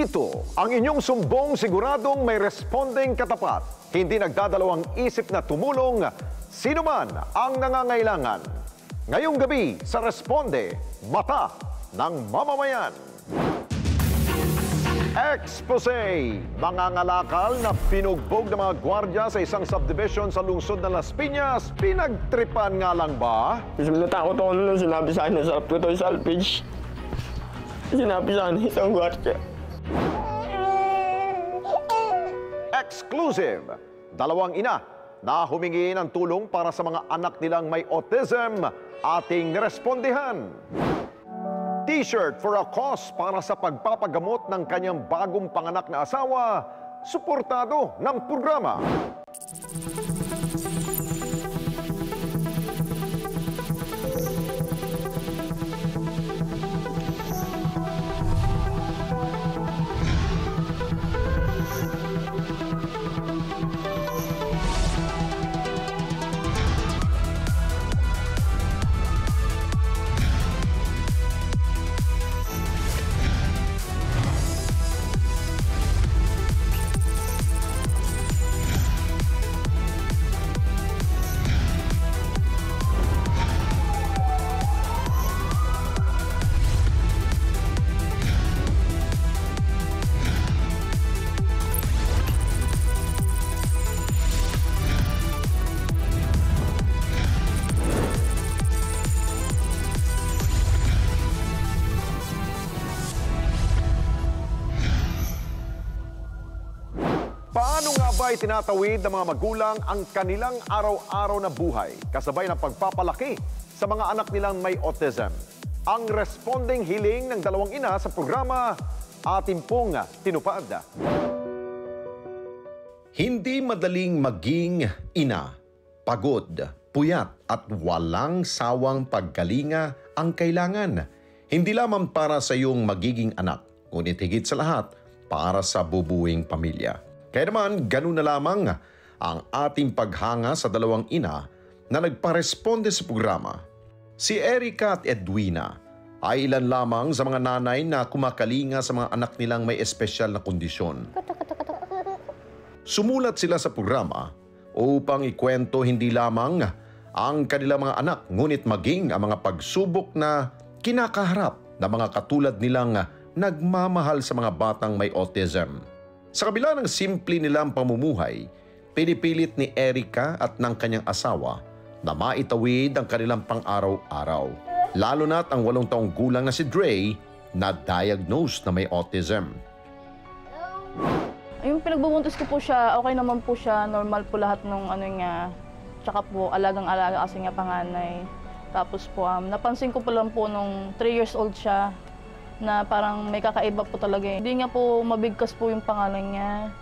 Ito ang inyong sumbong siguradong may responding katapat. Hindi nagdadalawang isip na tumulong sino man ang nangangailangan. Ngayong gabi sa Responde, Mata ng Mamamayan. Expose, mangangalakal na pinugbog ng mga gwardya sa isang subdivision sa lungsod ng Las Piñas. Pinagtripan nga lang ba? Natakot ako nung sinabi sa akin na sarap ko ito yung salvage. Sinabi sa akin isang gwardya. Exclusive, dalawang ina na humingi ng tulong para sa mga anak nilang may autism, ating respondihan. T-shirt for a cause para sa pagpapagamot ng kanyang bagong panganak na asawa, suportado ng programa. Paano nga ba itinatawid ng mga magulang ang kanilang araw-araw na buhay kasabay ng pagpapalaki sa mga anak nilang may autism? Ang responding hiling ng dalawang ina sa programa, atin pong tinupad. Hindi madaling maging ina. Pagod, puyat at walang sawang pagkalinga ang kailangan. Hindi lamang para sa iyong magiging anak, ngunit higit sa lahat para sa bubuing pamilya. Kaya naman, ganun na lamang ang ating paghanga sa dalawang ina na nagparesponde sa programa. Si Erica at Edwina ay ilan lamang sa mga nanay na kumakalinga sa mga anak nilang may espesyal na kondisyon. Sumulat sila sa programa upang ikwento hindi lamang ang kanilang mga anak, ngunit maging ang mga pagsubok na kinakaharap na mga katulad nilang nagmamahal sa mga batang may autism. Sa kabila ng simple nilang pamumuhay, pinipilit ni Erica at ng kanyang asawa na maitawid ang kanilang pang-araw-araw. Lalo na't ang 8 taong gulang na si Dre na diagnosed na may autism. Yung pinagbubuntis ko po siya, okay naman po siya, normal po lahat ng ano niya. Tsaka po alagang-alaga kasi nga panganay. Tapos po napansin ko po lang po nung 3 years old siya, na parang may kakaiba po talaga. Hindi nga po mabigkas po yung pangalan niya.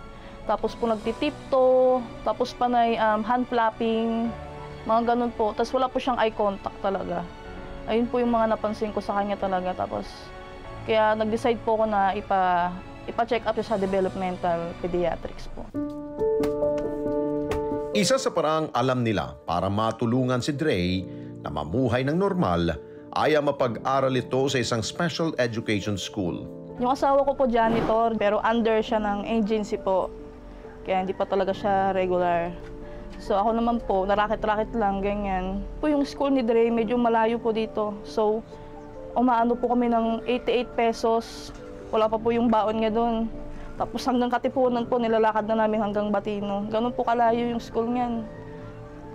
Tapos po nagtitipto, tapos panay hand flapping, mga ganun po. Tapos wala po siyang eye contact talaga. Ayun po yung mga napansin ko sa kanya talaga. Tapos kaya nag-decide po ako na ipa-check up sa developmental pediatrics po. Isa sa paraang alam nila para matulungan si Dre na mamuhay ng normal ay ang mapag-aral ito sa isang special education school. Yung asawa ko po janitor, pero under siya ng agency po. Kaya hindi pa talaga siya regular. So ako naman po, narakit-rakit lang, ganyan. Po yung school ni Dre, medyo malayo po dito. So umaano po kami ng 88 pesos. Wala pa po yung baon niya doon. Tapos hanggang Katipunan po, nilalakad na namin hanggang Batino. Ganun po kalayo yung school niyan.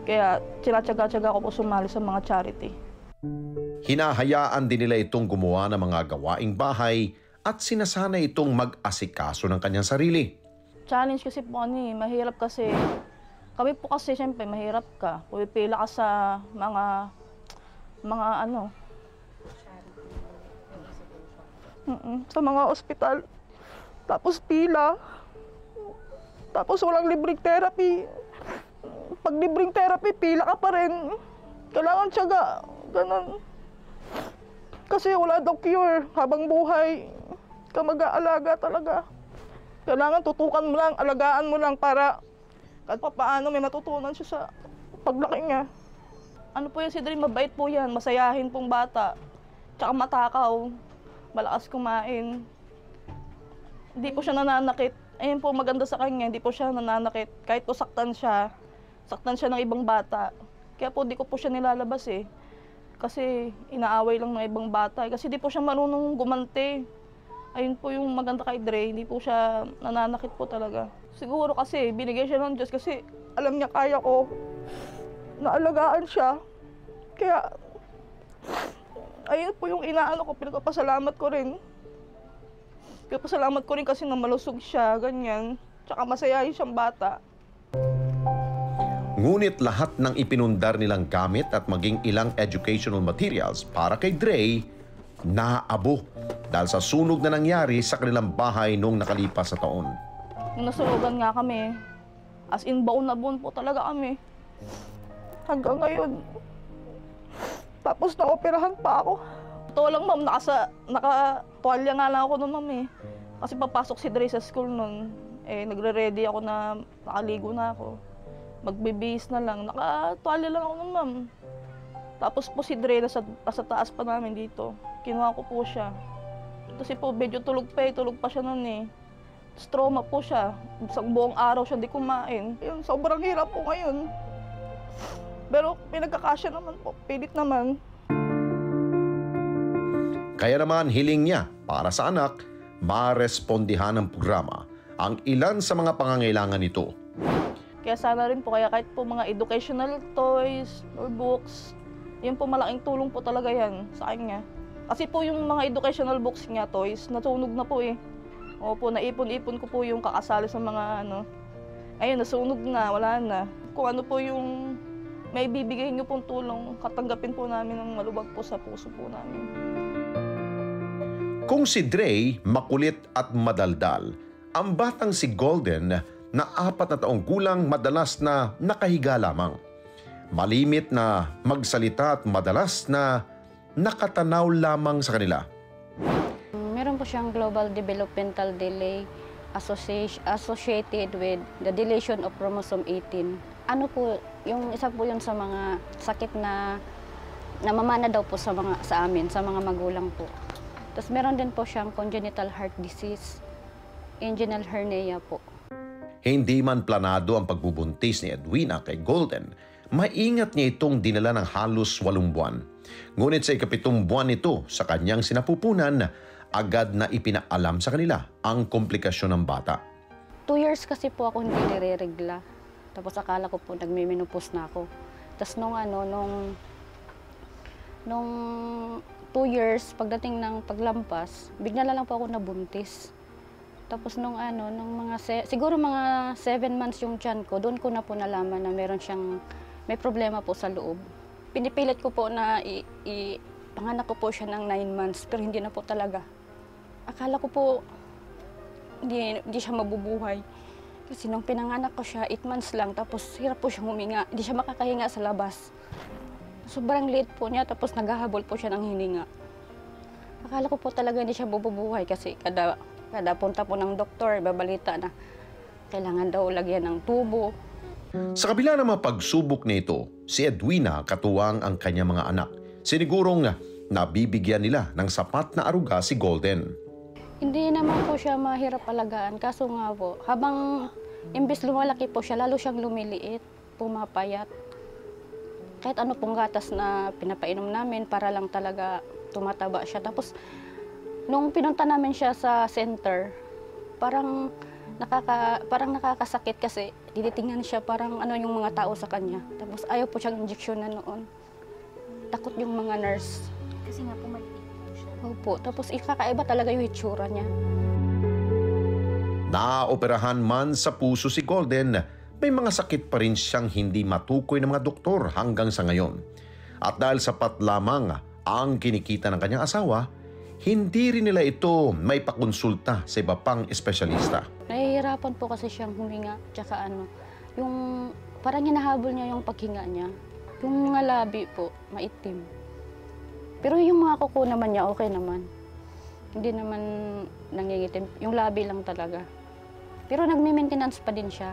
Kaya tinatsaga-tsaga ko po sumali sa mga charity. Hinahayaan din nila itong gumawa ng mga gawaing bahay at sinasanay itong mag-asikaso ng kanyang sarili. Challenge kasi po mahirap kasi. Kami po kasi siyempre mahirap ka. Pumipila ka sa mga sa mga ospital. Tapos pila. Tapos walang libreng therapy. Pag libreng therapy, pila ka pa rin. Kailangan tiyaga. Ganun. Kasi wala daw cure habang buhay. Ka mag-aalaga talaga. Kailangan tutukan mo lang, alagaan mo lang para kahit paano may matutunan siya sa paglaki niya. Ano po yan si Dre, mabait po yan, masayahin pong bata. Tsaka matakaw, malakas kumain. Hindi po siya nananakit. Ayun po maganda sa kanya, hindi po siya nananakit. Kahit po saktan siya ng ibang bata. Kaya po di ko po siya nilalabas eh. Kasi inaaway lang ng ibang bata. Kasi di po siya marunong gumante. Ayun po yung maganda kay Dre, hindi po siya nananakit po talaga. Siguro kasi binigay siya ng Diyos kasi alam niya kaya ko. Naalagaan siya. Kaya ayun po yung inaano ko, pinagpapasalamat ko rin. Pinagpapasalamat ko rin kasi na malusog siya, ganyan. Tsaka masayahin siyang bata. Ngunit lahat ng ipinundar nilang gamit at maging ilang educational materials para kay Dre, naaabo dahil sa sunog na nangyari sa kanilang bahay noong nakalipas na taon. Nung nasunugan nga kami, as in baon na buon po talaga kami. Hanggang ngayon. Tapos naoperahan pa ako. Totoo lang ma'am, naka-tuwalya nga lang ako noon ma'am eh. Kasi papasok si Dre sa school noon. Eh, nagre-ready ako na nakaligo na ako. Magbibihis na lang. Naka-tuwalya lang ako noon ma'am. Tapos po si Dre nasa taas pa namin dito. Kinuha ko po siya. Kasi po medyo tulog pa siya noon eh. Trauma po siya. Isang buong araw siya di kumain. Yun, sobrang hirap po ngayon. Pero pinagkakasya naman po, pilit naman. Kaya naman hiling niya para sa anak, marespondihan ng programa ang ilan sa mga pangangailangan nito. Kaya sana rin po, kaya kahit po mga educational toys or books, yun po malaking tulong po talaga yan sa kanya. Kasi po yung mga educational books niya, toys, nasunog na po eh. Opo, naipon-ipon ko po yung kakasali sa mga ano. Ayun, nasunog na, wala na. Kung ano po yung may bibigay niyo pong tulong, katanggapin po namin ng malubag po sa puso po namin. Kung si Dre makulit at madaldal, ang batang si Golden na 4 na taong gulang madalas na nakahiga lamang. Malimit na magsalita at madalas na nakatanaw lamang sa kanila. Meron po siyang global developmental delay associated with the deletion of chromosome 18. Ano po, yung isa po yun sa mga sakit na namamana daw po sa amin, sa mga magulang po. Tapos meron din po siyang congenital heart disease, inguinal hernia po. Hindi man planado ang pagbubuntis ni Edwina kay Golden, maingat niya itong dinala ng halos 8 buwan. Ngunit sa 7th buwan nito sa kanyang sinapupunan, agad na ipinaalam sa kanila ang komplikasyon ng bata. 2 years kasi po ako hindi nire-regla. Tapos akala ko po nagme-menopause na ako. Tapos nung 2 years, pagdating ng paglampas, bigla na lang po ako nabuntis. Tapos nung siguro mga 7 months yung tiyan ko, doon ko na po nalaman na may problema po sa loob. Pinipilit ko po na panganak ko po siya ng 9 months, pero hindi na po talaga. Akala ko po hindi siya mabubuhay. Kasi nung pinanganak ko siya, 8 months lang, tapos hirap po siyang huminga. Hindi siya makakahinga sa labas. Sobrang liit po niya, tapos naghahabol po siya ng hininga. Akala ko po talaga hindi siya mabubuhay kasi kada punta po ng doktor, babalita na kailangan daw lagyan ng tubo. Sa kabila ng mga pagsubok nito, si Edwina katuwang ang kanyang mga anak. Sinigurong nabibigyan nila ng sapat na aruga si Golden. Hindi naman po siya mahirap alagaan, kaso nga po, habang imbes lumalaki po siya, lalo siyang lumiliit, pumapayat. Kahit ano pong gatas na pinapainom namin para lang talaga tumataba siya. Tapos, nung pinunta namin siya sa center, parang nakakasakit kasi tinitingnan siya parang ano yung mga tao sa kanya. Tapos ayaw po siyang injection na noon. Takot yung mga nurse. Kasi nga po maliit po siya. Opo, tapos ikakaiba talaga yung itsura niya. Naoperahan man sa puso si Golden, may mga sakit pa rin siyang hindi matukoy ng mga doktor hanggang sa ngayon. At dahil sapat lamang ang kinikita ng kanyang asawa, hindi rin nila ito may pakonsulta sa iba pang espesyalista. Nahihirapan po kasi siyang huminga, tsaka yung parang hinahabol niya yung paghinga niya. Yung mga labi po, maitim. Pero yung mga kuko naman niya, okay naman. Hindi naman nangingitim. Yung labi lang talaga. Pero nagme-maintenance pa din siya.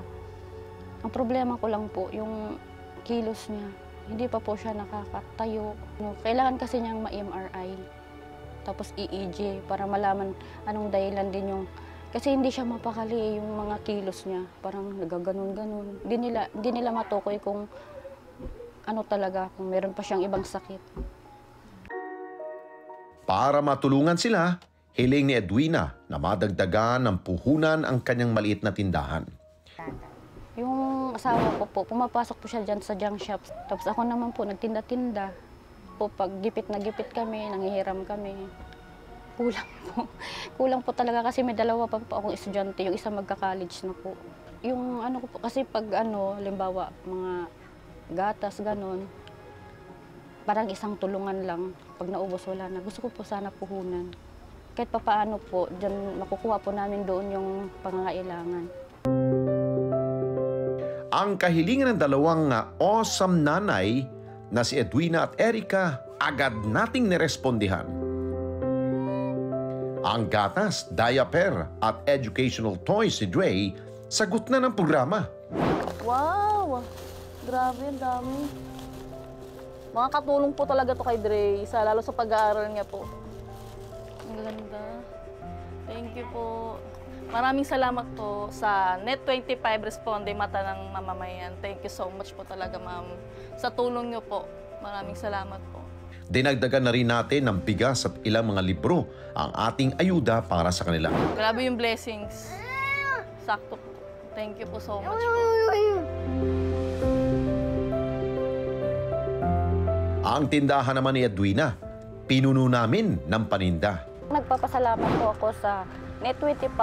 Ang problema ko lang po, yung kilos niya. Hindi pa po siya nakakatayo. Kailangan kasi niyang ma-MRI. Tapos EEG para malaman anong dahilan din Kasi hindi siya mapakali yung mga kilos niya. Parang nagaganon-ganon. Hindi nila matukoy kung ano talaga, kung meron pa siyang ibang sakit. Para matulungan sila, hiling ni Edwina na madagdagan ng puhunan ang kanyang maliit na tindahan. Yung asawa ko po, pumapasok po siya dyan sa junk shop. Tapos ako naman po, nagtinda-tinda. Po, pag gipit na gipit kami, nangihiram kami. Kulang po. Kulang po talaga kasi may dalawa pa po akong estudyante. Yung isa magka-college na po. Yung ano ko po, kasi pag halimbawa, mga gatas, ganon, parang isang tulungan lang. Pag naubos, wala na. Gusto ko po sana puhunan. Kahit pa paano po, dyan makukuha po namin doon yung pangangailangan. Ang kahilingan ng dalawang awesome nanay na si Edwina at Erica agad nating nirespondihan. Ang gatas, diaper at educational toys ni Dre, sagot na ng programa. Wow! Grabe, ang dami. Makakatulong po talaga to kay Dre, lalo sa pag-aaral niya po. Ang ganda. Thank you po. Maraming salamat po sa Net25 Responde Mata ng Mamamayan. Thank you so much po talaga, ma'am. Sa tulong niyo po. Maraming salamat po. Dinagdagan na rin natin ng bigas at ilang mga libro ang ating ayuda para sa kanila. Grabe yung blessings. Sakto po. Thank you po so much po. Ang tindahan naman ni Edwina, pinuno namin ng paninda. Nagpapasalamat po ako sa Net25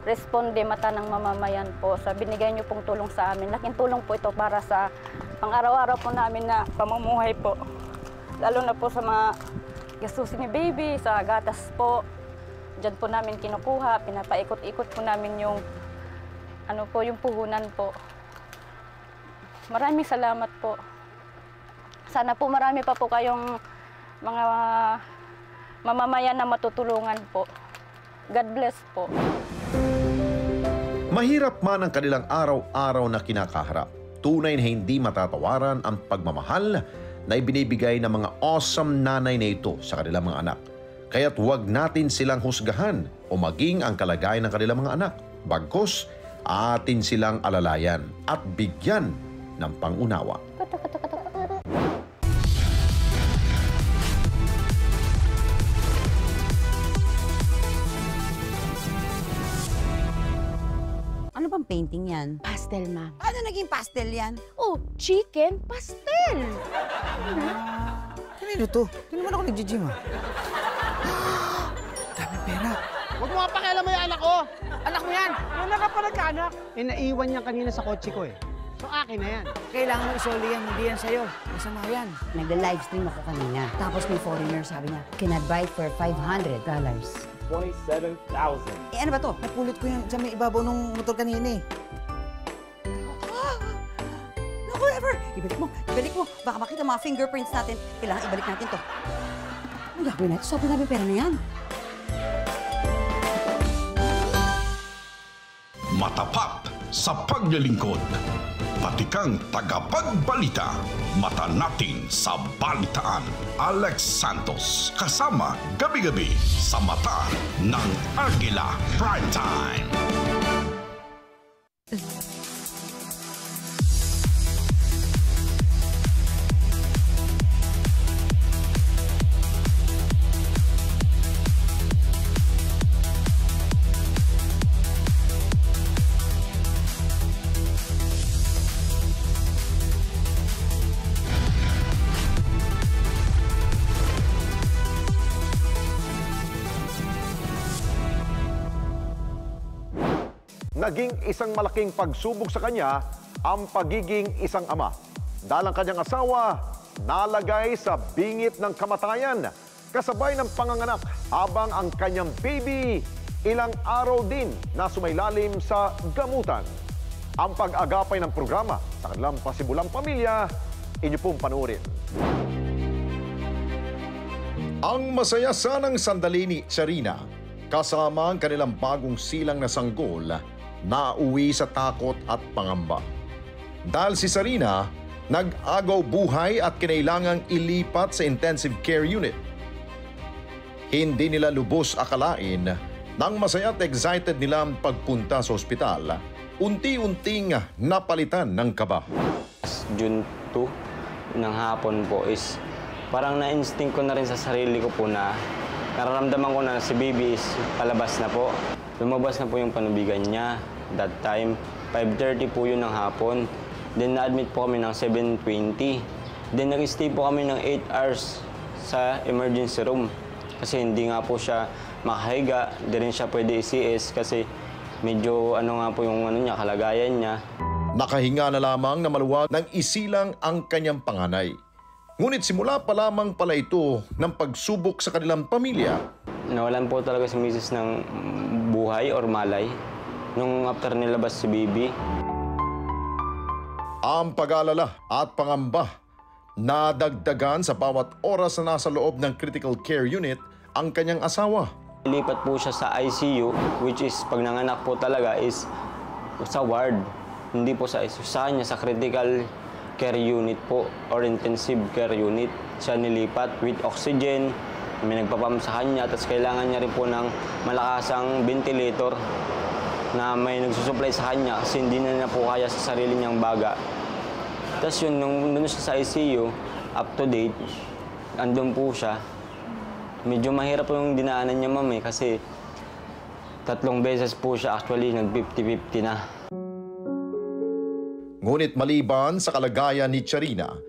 Responde Mata ng Mamamayan po sa binigay niyo pong tulong sa amin. Laking tulong po ito para sa pang-araw-araw po namin na pamumuhay po. Lalo na po sa mga gastusin ni baby, sa gatas po. Diyan po namin kinukuha, pinapaikot-ikot po namin yung yung puhunan po. Maraming salamat po. Sana po marami pa po kayong mga mamamayan na matutulungan po. God bless po. Mahirap man ang kanilang araw-araw na kinakaharap. Tunay na hindi matatawaran ang pagmamahal na ibinibigay ng mga awesome nanay na ito sa kanilang mga anak. Kaya't huwag natin silang husgahan o maging ang kalagayan ng kanilang mga anak. Bagkus, atin silang alalayan at bigyan ng pangunawa. Ano bang painting yan? Pastel, ma'am. Paano naging pastel yan? Oh, chicken pastel. Kanino to? Hindi naman ako nag-gym ah. Dami pera. Huwag mo pakialam mo yung anak ko! Anak mo yan! Wala ka pa nagkaanak. Eh, naiwan niya kanina sa kotse ko eh. So, akin na yan. Kailangan mo isoli yan, hindi yan sa'yo. Masama yan. Nagla-livestream ako kanina. Tapos may foreigner sabi niya, can I buy for $500? 27,000. Eh ano ba to? Napulot ko yan sa may ibabaw ng motor kanina eh. Naku, ever! Ibalik mo, ibalik mo. Baka makita mga fingerprints natin. Kailangan ibalik natin to. Ano gagawin natin? Sobrang dami pera na yan. Matapat sa paglilingkod. Pati kang tagapagbalita. Mata natin sa balitaan. Alex Santos. Kasama gabi-gabi sa Mata ng Agila Primetime. Naging isang malaking pagsubok sa kanya ang pagiging isang ama. Dahil ang kanyang asawa nalagay sa bingit ng kamatayan kasabay ng panganganak habang ang kanyang baby ilang araw din na sumailalim sa gamutan. Ang pag-agapay ng programa sa kanilang pasimulang pamilya, inyo pong panoorin. Ang masaya sanang sandali ni Sarina kasama ang kanilang bagong silang na sanggol na uwi sa takot at pangamba. Dahil si Sarina nag-agaw buhay at kinailangang ilipat sa intensive care unit. Hindi nila lubos akalain Nang masaya at excited nila ang pagpunta sa ospital, unti-unting napalitan ng kaba. June 2 ng hapon po is parang na-instinct ko na rin sa sarili ko po na nararamdaman ko na si baby is palabas na po. Lumabas na po yung panubigan niya. That time, 5:30 po yun ng hapon. Then na-admit po kami ng 7:20. Then nag-stay po kami ng 8 hours sa emergency room. Kasi hindi nga po siya makahiga, hindi rin siya pwede i-CS kasi medyo nga po yung kalagayan niya. Nakahinga na lamang na maluwag nang isilang ang kanyang panganay. Ngunit simula pa lamang pala ito ng pagsubok sa kanilang pamilya. Nawalan po talaga si Mrs. ng buhay or malay nung after nilabas si baby. Ang pag-alala at pangamba nadagdagan sa bawat oras na nasa loob ng critical care unit ang kanyang asawa. Lipat po siya sa ICU, which is pag nanganak po talaga is sa ward. Hindi po sa ICU, sa kanya sa critical care unit po or intensive care unit. Siya nilipat with oxygen, may nagpapam sa kanya, tapos kailangan niya rin po ng malakasang ventilator na may nagsusupply sa kanya kasi hindi na po kaya sa sarili niyang baga. Tapos yun, nung siya sa ICU, up to date, andun po siya. Medyo mahirap po yung dinaanan niya, ma'am, kasi 3 beses po siya actually nag-50-50 na. Ngunit maliban sa kalagayan ni Charina,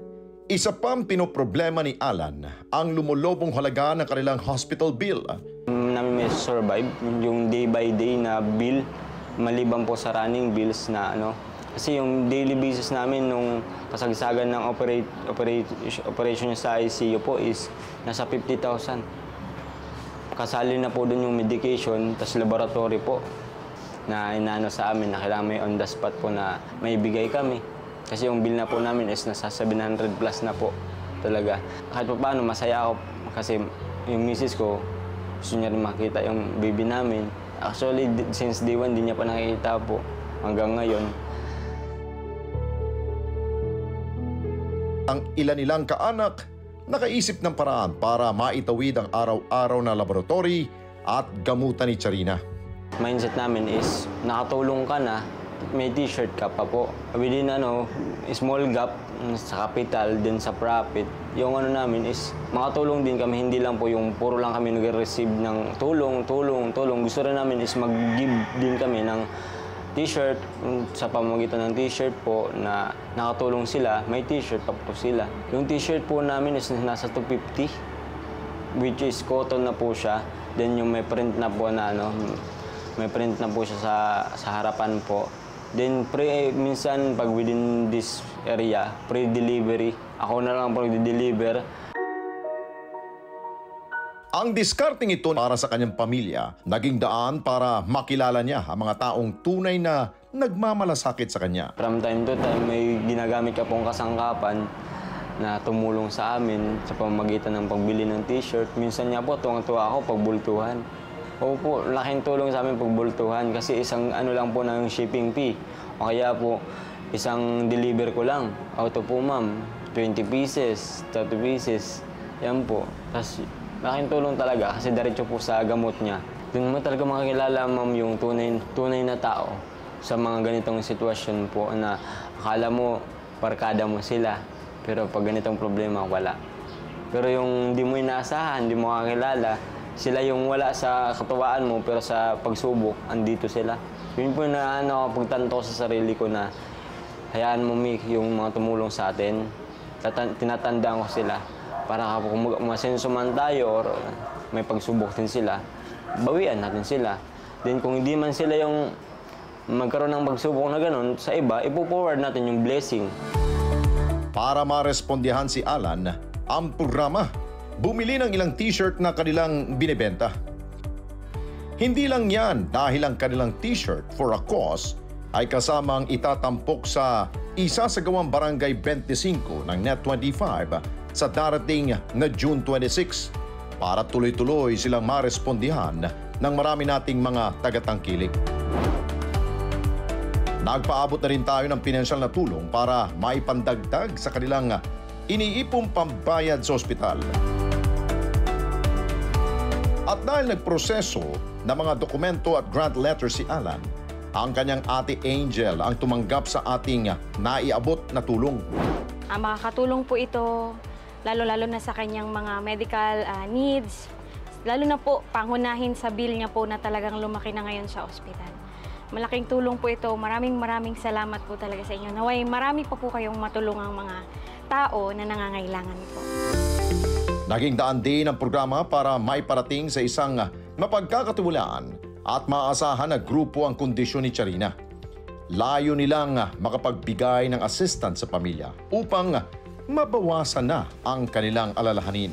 isa pang pinoproblema ni Alan ang lumulobong halaga ng kanilang hospital bill. Namin may survive yung day by day na bill, maliban po sa running bills na kasi yung daily basis namin nung kasagsagan ng operation niya sa ICU po is nasa 50,000. Kasali na po doon yung medication, tas laboratory po na inano sa amin na kailangan may on the spot po na may ibigay kami. Kasi yung bill na po namin is nasa 700 plus na po talaga. Kahit pa paano, masaya ako kasi yung misis ko, gusto niya rin makita yung baby namin. Actually, since day 1, di niya pa nakikita po hanggang ngayon. Ang ilan nilang kaanak nakaisip ng paraan para maitawid ang araw-araw na laboratory at gamutan ni Charina. Mindset namin is nakatulong ka na, may t-shirt ka pa po. Within small gap sa capital, din sa profit, yung namin is makatulong din kami, hindi lang po yung puro lang kami nag-receive ng tulong. Gusto rin namin is mag-give din kami ng t-shirt, sa pamamagitan ng t-shirt po na nakatulong sila, may t-shirt pa po sila. Yung t-shirt po namin is nasa 250, which is cotton na po siya. Then yung may print na po na may print na po siya sa harapan po. Then minsan pag within this area, pre-delivery, ako na lang po nag-deliver. Ang diskarting ito para sa kanyang pamilya, naging daan para makilala niya ang mga taong tunay na nagmamalasakit sa kanya. From time to time, may ginagamit ka pong kasangkapan na tumulong sa amin sa pamamagitan ng pagbili ng t-shirt. Minsan niya po, tuwang-tuwa ako pagbultuhan. Opo, laking tulong sa amin pagbultuhan kasi isang lang po ng shipping fee. O kaya po, isang deliver ko lang. Auto po, ma'am, 20 pieces, 30 pieces. Yan po. Tapos, laking tulong talaga kasi diretso po sa gamot niya. Doon mo talaga makakilala, ma'am, yung tunay na tao sa mga ganitong sitwasyon po na akala mo, barkada mo sila. Pero pag ganitong problema, wala. Pero yung di mo inaasahan, di mo makakilala, sila yung wala sa katuwaan mo pero sa pagsubok, andito sila. Yun po na pagtanto sa sarili ko na hayaan mo, Mick, yung mga tumulong sa atin. Tinatandaan ko sila. Para kung masenso man tayo or may pagsubok din sila, bawian natin sila. Then kung hindi man sila yung magkaroon ng pagsubok na ganun, sa iba, ipo-forward natin yung blessing. Para marespondihan si Alan, ang programa, bumili ng ilang t-shirt na kanilang binibenta. Hindi lang yan dahil ang kanilang t-shirt for a cause ay kasamang itatampok sa isa sa gawang Barangay 25 ng Net25 sa darating na June 26 para tuloy-tuloy silang marespondihan ng marami nating mga tagatangkilik. Nagpaabot na rin tayo ng pinansyal na tulong para maipandagdag sa kanilang iniipong pambayad sa ospital. At dahil nagproseso na mga dokumento at grant letter si Alan, ang kanyang ate Angel ang tumanggap sa ating naiabot na tulong. Makakatulong po ito lalo-lalo na sa kanyang mga medical needs, lalo na po pangunahin sa bill niya po na talagang lumaki na ngayon sa ospital. Malaking tulong po ito. Maraming salamat po talaga sa inyo. Naway marami pa po kayong matulungang mga tao na nangangailangan po. Naging daan din ang programa para maiparating sa isang mapagkakatiwalaan at maaasahan na grupo ang kondisyon ni Charina. Layo nilang makapagbigay ng assistance sa pamilya upang mabawasan na ang kanilang alalahanin.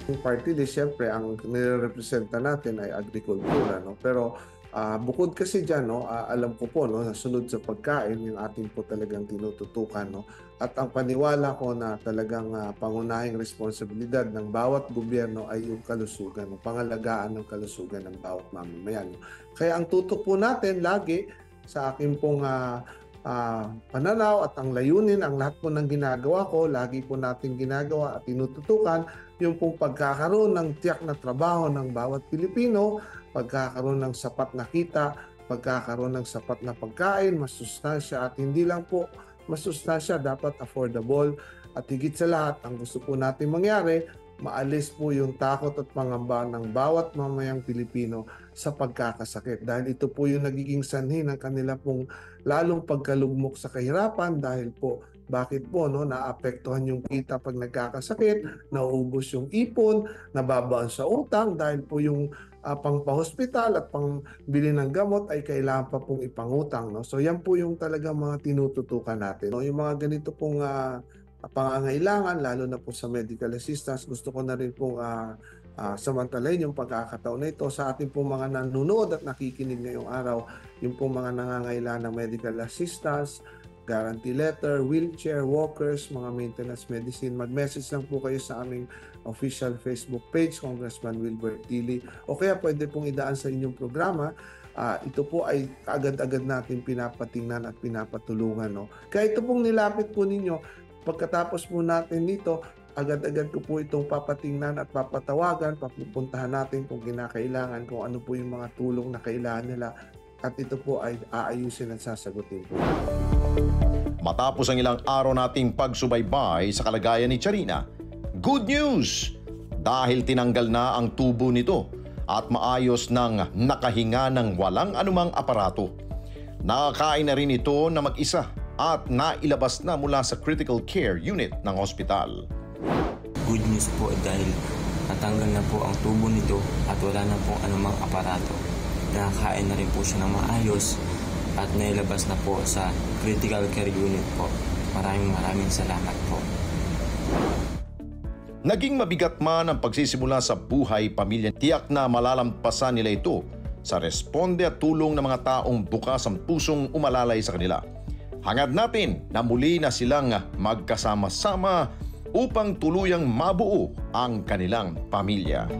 Yung party list, siyempre, ang nire-representa natin ay agrikultura. No? Pero bukod kasi dyan, no, alam ko po, no, nasunod sa pagkain, yung ating po talagang tinututukan. No? At ang paniwala ko na talagang pangunahing responsibilidad ng bawat gobyerno ay yung kalusugan, no? Pangalagaan ng kalusugan ng bawat mamamayan. No? Kaya ang tutok po natin lagi sa aking pong pananaw at ang layunin, ang lahat po ng ginagawa ko, lagi po natin ginagawa at tinututukan yung pong pagkakaroon ng tiyak na trabaho ng bawat Pilipino, pagkakaroon ng sapat na kita, pagkakaroon ng sapat na pagkain, masustansya at hindi lang po masustansya, dapat affordable at higit sa lahat, ang gusto po natin mangyari, maalis po yung takot at pangamba ng bawat mamayang Pilipino sa pagkakasakit. Dahil ito po yung nagiging sanhi ng kanila pong lalong pagkalugmok sa kahirapan dahil po bakit po no naapektuhan yung kita pag nagkakasakit, nauubos yung ipon, nababaan sa utang dahil po yung pangpahospital at pangbili ng gamot ay kailangan pa pong ipangutang. No? So yan po yung talagang mga tinututukan natin. No? Yung mga ganito pong pangangailangan, lalo na po sa medical assistance, gusto ko na rin pong samantalahin yung pagkakataon na ito sa ating pong mga nanonood at nakikinig ngayong araw, yung pong mga nangangailangan ng medical assistance, guarantee letter, wheelchair, walkers, mga maintenance medicine, mag-message lang po kayo sa aming official Facebook page, Congressman Wilbert Tili, o kaya pwede pong idaan sa inyong programa. Ito po ay agad-agad natin pinapatingnan at pinapatulungan. No? Kaya ito pong nilapit po ninyo, pagkatapos po natin dito, agad-agad ko po itong papatingnan at papatawagan, papupuntahan natin kung kinakailangan, kung ano po yung mga tulong na kailangan nila, at ito po ay aayusin at sasagutin po. Matapos ang ilang araw nating pagsubaybay sa kalagayan ni Charina, good news! Dahil tinanggal na ang tubo nito at maayos ng nakahinga ng walang anumang aparato. Nakakain na rin ito na mag-isa at nailabas na mula sa critical care unit ng hospital. Good news po dahil natanggal na po ang tubo nito at wala na po anumang aparato. Nakakain na rin po siya ng maayos at nailabas na po sa critical care unit po. Maraming salamat po. Naging mabigat man ang pagsisimula sa buhay pamilya, tiyak na malalampasan nila ito sa responde at tulong ng mga taong bukas ang pusong umalalay sa kanila. Hangad natin na muli na silang magkasama-sama upang tuluyang mabuo ang kanilang pamilya.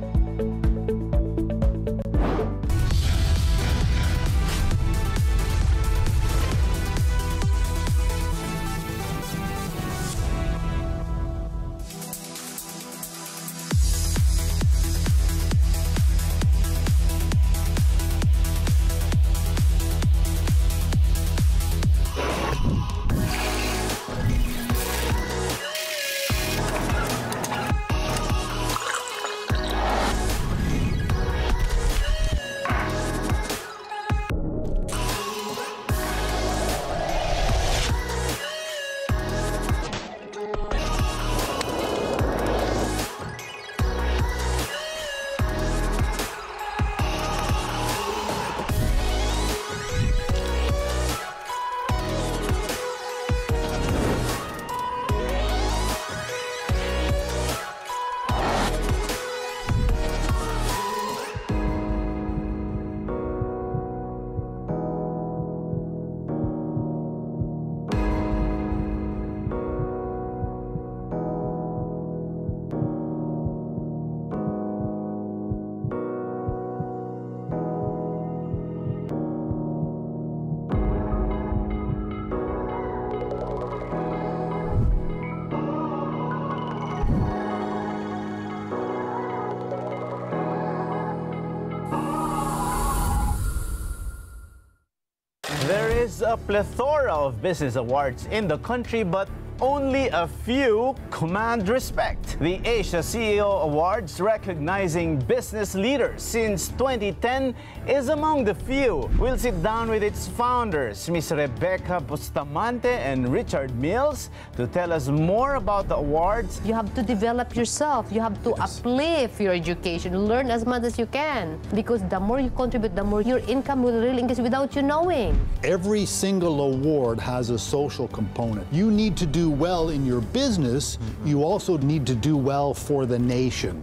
a plethora of business awards in the country, but only a few command respect. The Asia CEO Awards, recognizing business leaders since 2010, is among the few. We'll sit down with its founders, Ms. Rebecca Bustamante and Richard Mills, to tell us more about the awards. You have to develop yourself. You have to uplift your education. Learn as much as you can. Because the more you contribute, the more your income will really increase without you knowing. Every single award has a social component. You need to do well in your business. You also need to do well for the nation.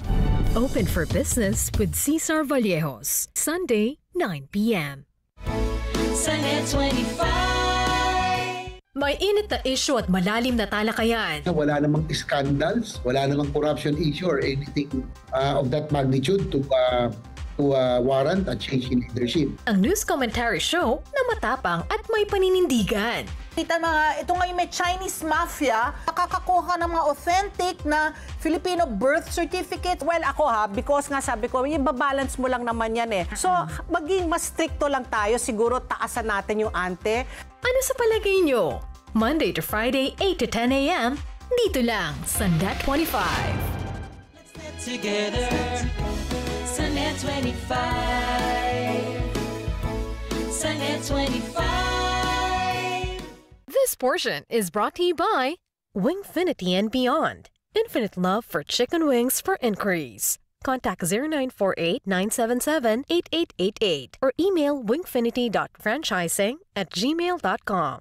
Open for Business with Cesar Vallejos, Sunday, 9 p.m. Sunday 25. May init na issue at malalim na talakayan. Wala namang scandals, wala namang corruption issue or anything of that magnitude to warrant a change in leadership. Ang news commentary show na matapang at may paninindigan. Kita ito ngayon may Chinese mafia, nakakakuha ng mga authentic na Filipino birth certificate. Well, ako because nga sabi ko, ibabalance mo lang naman yan eh. So, maging mas stricto lang tayo, siguro taasan natin yung ante. Ano sa palagay nyo? Monday to Friday, 8 to 10 a.m. Dito lang sa Net 25. Let's get together. Sunday 25. Sunday 25. This portion is brought to you by Wingfinity and Beyond. Infinite love for chicken wings. For inquiries, contact 0948-977-8888 or email wingfinity.franchising@gmail.com.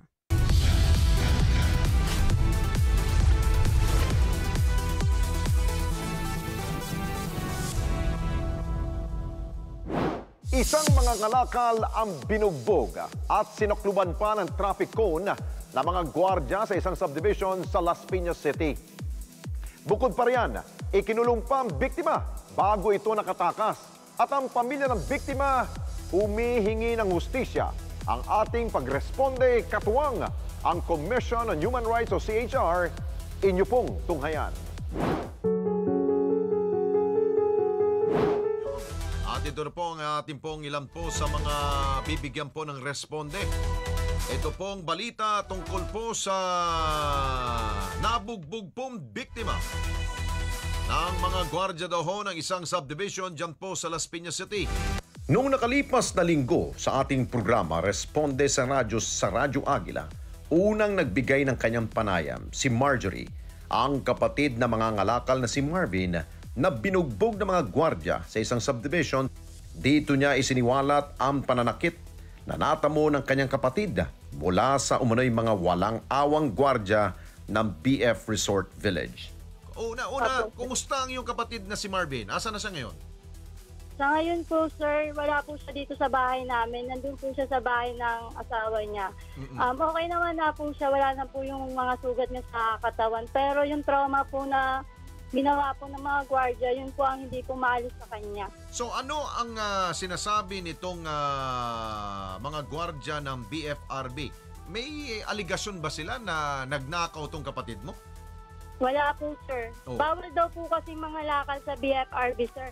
Isang mga ngalakal ang binugbog at sinukluban pa ng traffic cone na mga gwardya sa isang subdivision sa Las Piñas City. Bukod pa riyan, ikinulong pa ang biktima bago ito nakatakas. At ang pamilya ng biktima humihingi ng hustisya. Ang ating pagresponde katuwang ang Commission on Human Rights o CHR, inyo pong tunghayan. At ito na po ang ating pong ilan po sa mga bibigyan po ng responde. Ito pong balita tungkol po sa nabugbog pong biktima ng mga gwardya daw ho ng isang subdivision dyan po sa Las Piñas City. Noong nakalipas na linggo sa ating programa Responde sa Radyo Agila, unang nagbigay ng kanyang panayam si Marjorie, ang kapatid na mga ngalakal na si Marvin, na binugbog ng mga gwardya sa isang subdivision. Dito niya isiniwalat ang pananakit na natamo ng kanyang kapatid mula sa umano'y mga walang awang gwardya ng BF Resort Village. Una, kumusta ang iyong kapatid na si Marvin? Asa na siya ngayon? Sa ngayon po, sir, wala po siya dito sa bahay namin. Nandun po siya sa bahay ng asawa niya. Okay naman na po siya. Wala na po yung mga sugat niya sa katawan. Pero yung trauma po na ginawa po ng mga gwardya, yun po ang hindi po maalis sa kanya. So ano ang sinasabi nitong mga gwardya ng BFRB? May aligasyon ba sila na nagnakaw tong kapatid mo? Wala po, sir. Oh. Bawal daw po kasi mga lakal sa BFRB, sir.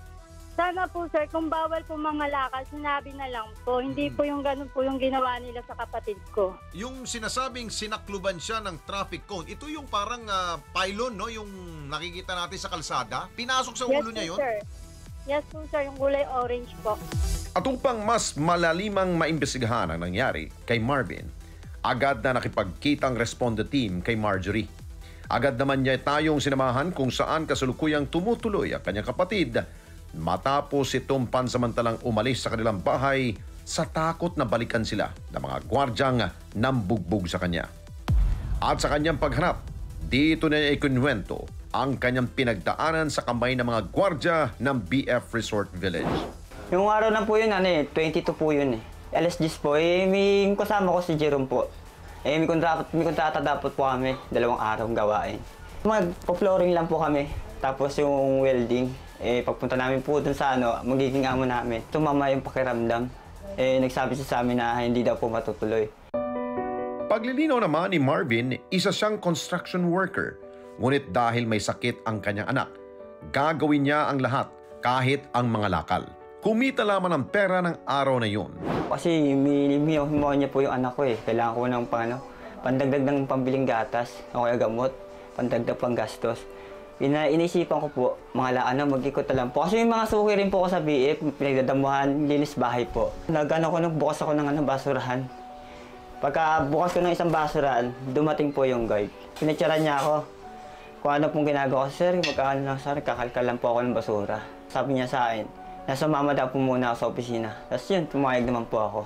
Sana po, sir, kung bawal po mga lakal, sinabi na lang po. Hindi po yung ganun po yung ginawa nila sa kapatid ko. Yung sinasabing sinakluban siya ng traffic cone, ito yung parang pylon, no? Yung nakikita natin sa kalsada. Pinasok sa ulo niya yun? Sir. Yes po, sir. Yung kulay orange po. At upang mas malalimang maimbestigahan ang nangyari kay Marvin, agad na nakipagkita ang responde team kay Marjorie. Agad naman niya tayong sinamahan kung saan kasalukuyang tumutuloy ang kanyang kapatid matapos itong pansamantalang umalis sa kanilang bahay sa takot na balikan sila ng mga gwardyang nambugbog sa kanya. At sa kanyang paghanap, dito na niya ikunwento ang kanyang pinagdaanan sa kamay ng mga gwardya ng BF Resort Village. Yung araw na po yun, 22 po yun eh. Alas 10 po, may kasama ko si Jerome po. May kontrata dapat po kami, 2 araw gawain. Magpo-flooring lang po kami, tapos yung welding. Pagpunta namin po dun sa magiging amo namin. Tumama yung pakiramdam. Nagsabi siya sa amin na hindi daw po matutuloy. Paglilinaw naman ni Marvin, isa siyang construction worker. Ngunit dahil may sakit ang kanyang anak, gagawin niya ang lahat kahit ang mga lakal. kumita lamang ng pera ng araw na yun. Kasi hinihimaw niya po yung anak ko eh. Kailangan ko ng pandagdag ng pambiling gatas o kaya gamot, pandagdag pang gastos. Inisipan ko po, mga mag-ikot na lang po. Kasi yung mga suki rin po ko sa BF, pinagdadamuhan, linis bahay po. Nagbukas ako ng basurahan. Pagka bukas ko ng isang basurahan, dumating po yung guard. Pinatsaran niya ako kung ano pong ginagawa ko. Sir, magkakaano lang sir, kakalkal lang po ako ng basura. Sabi niya sa akin, nasa mama daw po muna ako sa opisina. Tapos yun, pumayag naman po ako.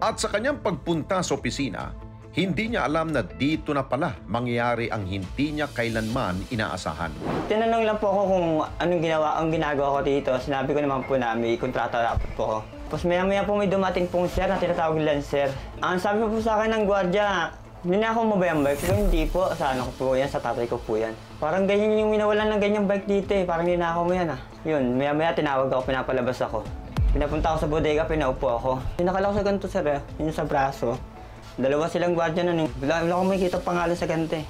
At sa kanyang pagpunta sa opisina, hindi niya alam na dito na pala mangyayari ang hindi niya kailanman inaasahan. Tinanong lang po ako kung anong ginagawa ko dito. Sinabi ko naman po na may kontrata dapat po ako. Tapos maya-maya po may dumating pong sir na tinatawag Lancer. Ang sabi po sa akin ng gwardiya, ninakaw mo ba yung bike? So, hindi po. Sa ano ko po yan, sa tatay ko po yan. Parang ganyan yung minawalan ng ganyang bike dito eh. Parang ninakaw mo yan ah. Yun, maya-maya tinawag ako, pinapalabas ako. Pinapunta ako sa bodega, pinaupo ako. Pinakala ko sa ganito sir, yun sa braso. Dalawa silang gwardiya nun eh. Wala ko makikita pangalan sa ganito eh.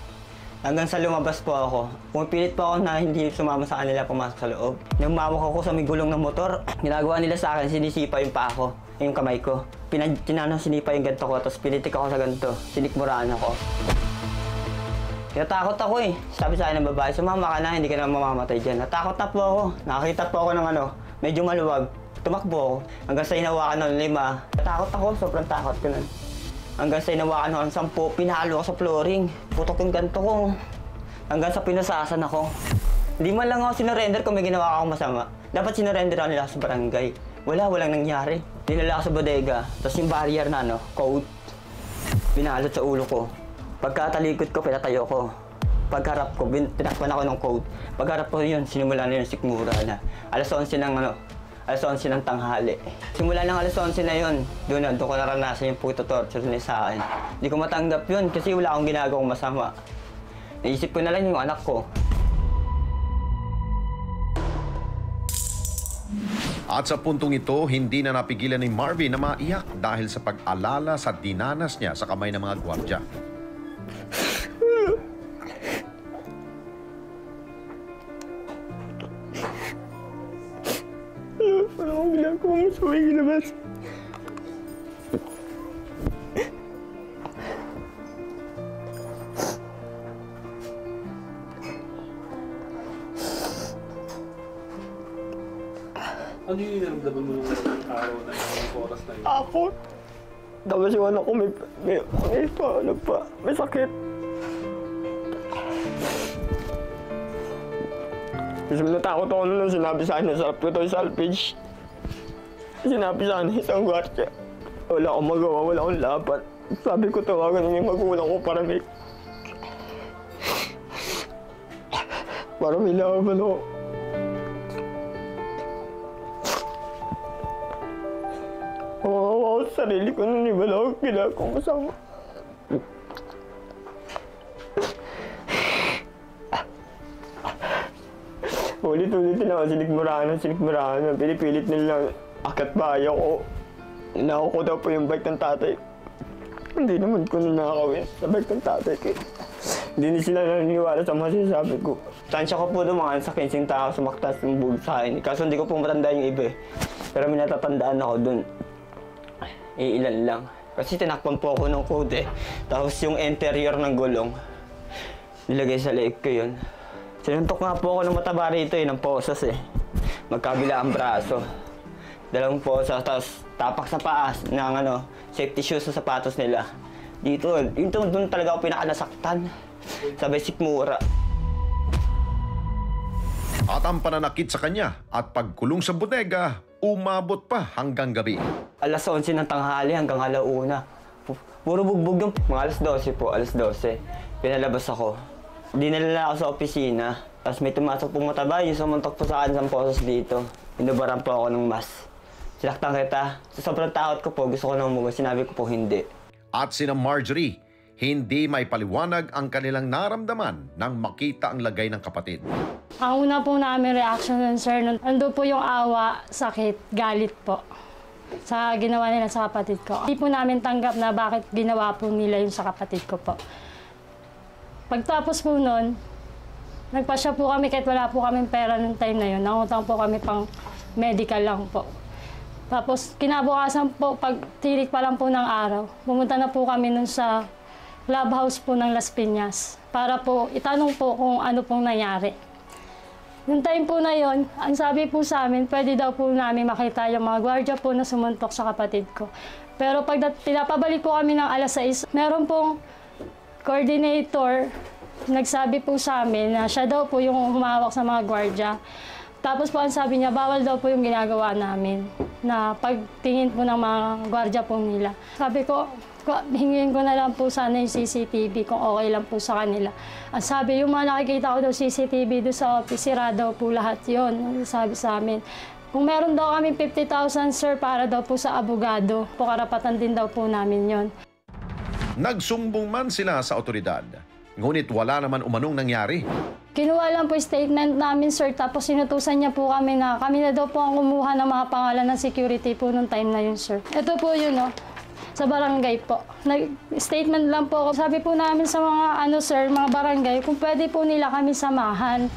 Hanggang sa lumabas po ako. Pumipilit po ako na hindi sumama sa kanila pumasok sa loob. Nung mawak ako sa may gulong ng motor, ginagawa nila sa akin, sinisipa yung paa ko, yung kamay ko. Sinipa yung ganito ko, tapos pinitik ako sa ganito. Sinikmuraan ako. Natakot ako eh. Sabi sa akin ng babae, sumama ka na, hindi ka na mamamatay dyan. Natakot na po ako. Nakakita po ako ng medyo maluwag. Tumakbo ako. Hanggang sa hinawakan ng 5. Natakot ako, sobrang takot ko nun. Hanggang sa hinawakan ako ng 10, pinalo ako sa flooring. Putok yung ganito ko. Hanggang sa pinusasan ako. Hindi man lang ako sinurrender kung may ginawa akong masama. Dapat sinurrender ako nila sa barangay. Walang nangyari. Dinala ako sa bodega. Tapos yung barrier na coat, pinalot sa ulo ko. Pagkatalikod ko, pinatayo ko. Pagharap ko, tinakpan ako ng coat. Pagharap ko yun, sinimula na yung sikmura na. Alas 11 ng tanghali. Simula ng alas 11 na yun, doon ko naranasan yung puto torture niya sa akin. Hindi ko matanggap yun kasi wala akong ginagawang masama. Naisip ko na lang yung anak ko. At sa puntong ito, hindi na napigilan ni Marvin na maiyak dahil sa pag-alala sa dinanas niya sa kamay ng mga gwardiya. Wala akong ginagawang masama yung ginabas. Ano yung naramdaman mo nung araw na yung oras na yun? Ako. Tapos yung anak ko may sakit. Kasi natakot ako nung sinabi sa akin na sarap ko ito yung salvage. Sinabi sa akin isang gwardiya. Wala akong magawa, wala akong laban. Sabi ko tawagan yung magulang ko para may laban ako. Kawawa ako sa sarili ko nung wala akong ginagawang masama. Ulit-ulitin ako, sinikmuraan. Pinipilit nila akat bahay ako. Ninakaw ko daw po yung bike ng tatay. Hindi naman ko ninakawin sa bike ng tatay ko. Hindi sila naniniwala sa mga sinasabi ko. Tansya ko po dumaan sa 15 tao sumaktas yung bug sa akin. Kaso hindi ko po matandaan yung iba eh. Pero may natatandaan ako dun. Ilan lang. Kasi tinakpan po ako ng code eh. Tapos yung interior ng gulong, nilagay sa leeg ko yun. Sinuntok nga po ako ng mataba rito ng posas eh. Magkabila ang braso. Dalawang posas, tapos tapak sa paas ng safety shoes sa sapatos nila. Dito, doon talaga ako pinakanasaktan. Sabay sikmura. At ang pananakit sa kanya at pagkulong sa bodega, umabot pa hanggang gabi. Alas 11 ng tanghali hanggang alauna. Puro bugbog yung mga alas 12 po, alas 12. Pinalabas ako. Dinala ako sa opisina, tapos may tumasok pong mataba, yung sumuntok po sa akin sa posas dito. Inubaran po ako ng mas. Sinaktan kita. Sa sobrang takot ko po, gusto ko nang umuwi. Sinabi ko po hindi. At sina Marjorie, hindi may paliwanag ang kanilang naramdaman nang makita ang lagay ng kapatid. Ang una po namin reaction nun, sir, ando po yung awa, sakit, galit po sa ginawa nila sa kapatid ko. Hindi po namin tanggap na bakit ginawa po nila yung sa kapatid ko po. Pagtapos po nun, nagpasya po kami kahit wala po kaming pera nung time na yun. Nangutang po kami pang medical lang po. Tapos kinabukasan po, pag tirik pa lang po ng araw, pumunta na po kami nun sa clubhouse po ng Las Piñas para po itanong po kung ano pong nangyari. Noong time po na yon, ang sabi po sa amin, pwede daw po namin makita yung mga gwardiya po na sumuntok sa kapatid ko. Pero pag pinapabalik po kami ng alas 6, meron pong coordinator, nagsabi po sa amin na siya daw po yung humawak sa mga gwardiya. Tapos po ang sabi niya, bawal daw po yung ginagawa namin na pagtingin po ng mga gwardiya po nila. Sabi ko, hingin ko na lang po sana yung CCTV kung okay lang po sa kanila. Ang sabi, yung mga nakikita ko daw CCTV doon sa office, sira daw po lahat yun. Sabi sa amin, kung meron daw kami 50,000 sir para daw po sa abogado, po karapatan din daw po namin yon. Nagsumbong man sila sa otoridad, ngunit wala naman umanong nangyari. Kinuha lang po yung statement namin, sir, tapos sinutusan niya po kami na daw po ang kumuha ng mga pangalan ng security po nung time na yun, sir. Ito po yun, no, sa barangay po. Statement lang po. Sabi po namin sa mga, sir, mga barangay, kung pwede po nila kami samahan.